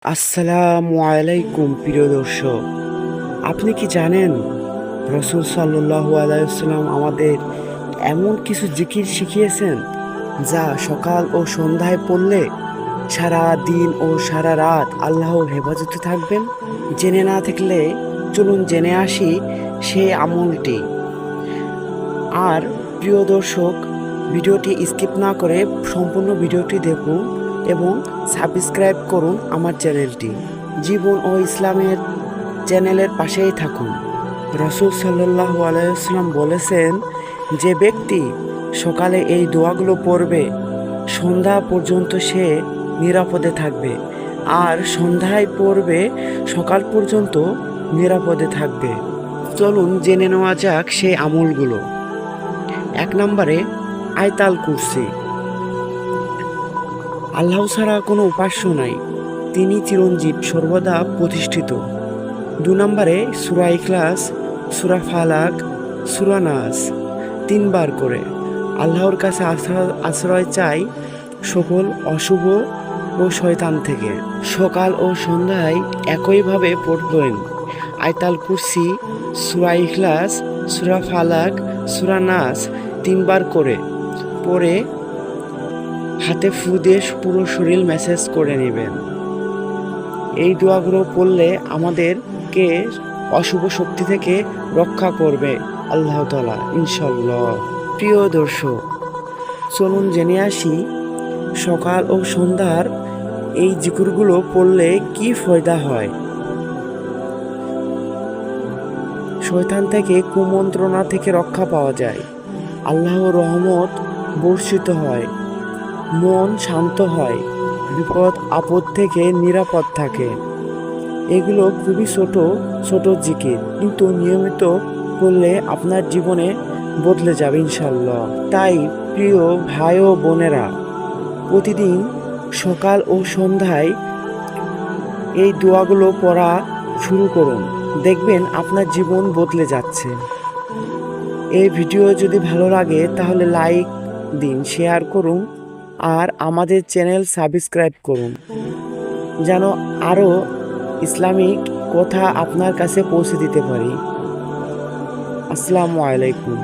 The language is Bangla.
আসসালামু আলাইকুম প্রিয় দর্শক, আপনি কি জানেন রসুল সাল্লাল্লাহু আলাইহি ওয়াসাল্লাম আমাদের এমন কিছু জিকির শিখিয়েছেন যা সকাল ও সন্ধ্যায় পড়লে সারা দিন ও সারা রাত আল্লাহর হেফাজতে থাকবেন? জেনে না থাকলে চলুন জেনে আসি সেই আমলটি। আর প্রিয় দর্শক, ভিডিওটি স্কিপ না করে সম্পূর্ণ ভিডিওটি দেখুন এবং সাবস্ক্রাইব করুন আমার চ্যানেলটি। জীবন ও ইসলামের চ্যানেলের পাশেই থাকুন। রাসূল সাল্লাল্লাহু আলাইহি ওয়াসাল্লাম বলেছেন, যে ব্যক্তি সকালে এই দোয়াগুলো পড়বে সন্ধ্যা পর্যন্ত সে নিরাপদে থাকবে, আর সন্ধ্যায় পড়বে সকাল পর্যন্ত নিরাপদে থাকবে। চলুন জেনে নেওয়া যাক সেই আমলগুলো। 1 নম্বরে আয়তাল কুরসি। আল্লাহ ছাড়া কোনো উপাস্য নাই, তিনি চিরঞ্জীব, সর্বদা প্রতিষ্ঠিত। 2 নম্বরে সূরা ইখলাস, সূরা ফালাক, সূরা নাস 3 বার করে। আল্লাহর কাছে আশ্রয় চাই সকল অশুভ ও শয়তান থেকে। সকাল ও সন্ধ্যায় একইভাবে পড়বেন আয়তাল কুরসি, সূরা ইখলাস, সূরা ফালাক, সূরা নাস 3 বার করে। পরে হাতে ফু দিয়ে পুরো শরীর ম্যাসাজ করে নেবেন। এই দোয়াগুলো পড়লে আমাদেরকে অশুভ শক্তি থেকে রক্ষা করবে আল্লাহ তাআলা ইনশাআল্লাহ। প্রিয় দর্শক, চলুন জেনে আসি সকাল ও সন্ধ্যার এই জিকিরগুলো পড়লে কি ফায়দা হয়। শয়তান থেকে, কুমন্ত্রণা থেকে রক্ষা পাওয়া যায়, আল্লাহর রহমত বর্ষিত হয়, মন শান্ত হয়, বিপদ আপদ থেকে নিরাপদ থাকে। এগুলো খুবই ছোট ছোট জিকির, কিন্তু নিয়মিত করলে আপনার জীবনে বদলে যাবে ইনশাল্লাহ। তাই প্রিয় ভাই ও বোনেরা, প্রতিদিন সকাল ও সন্ধ্যায় এই দোয়াগুলো পড়া শুরু করুন, দেখবেন আপনার জীবন বদলে যাচ্ছে। এই ভিডিও যদি ভালো লাগে তাহলে লাইক দিন, শেয়ার করুন, আর আমাদের চ্যানেল সাবস্ক্রাইব করুন, যেন আরও ইসলামিক কথা আপনার কাছে পৌঁছে দিতে পারি। আসসালামু আলাইকুম।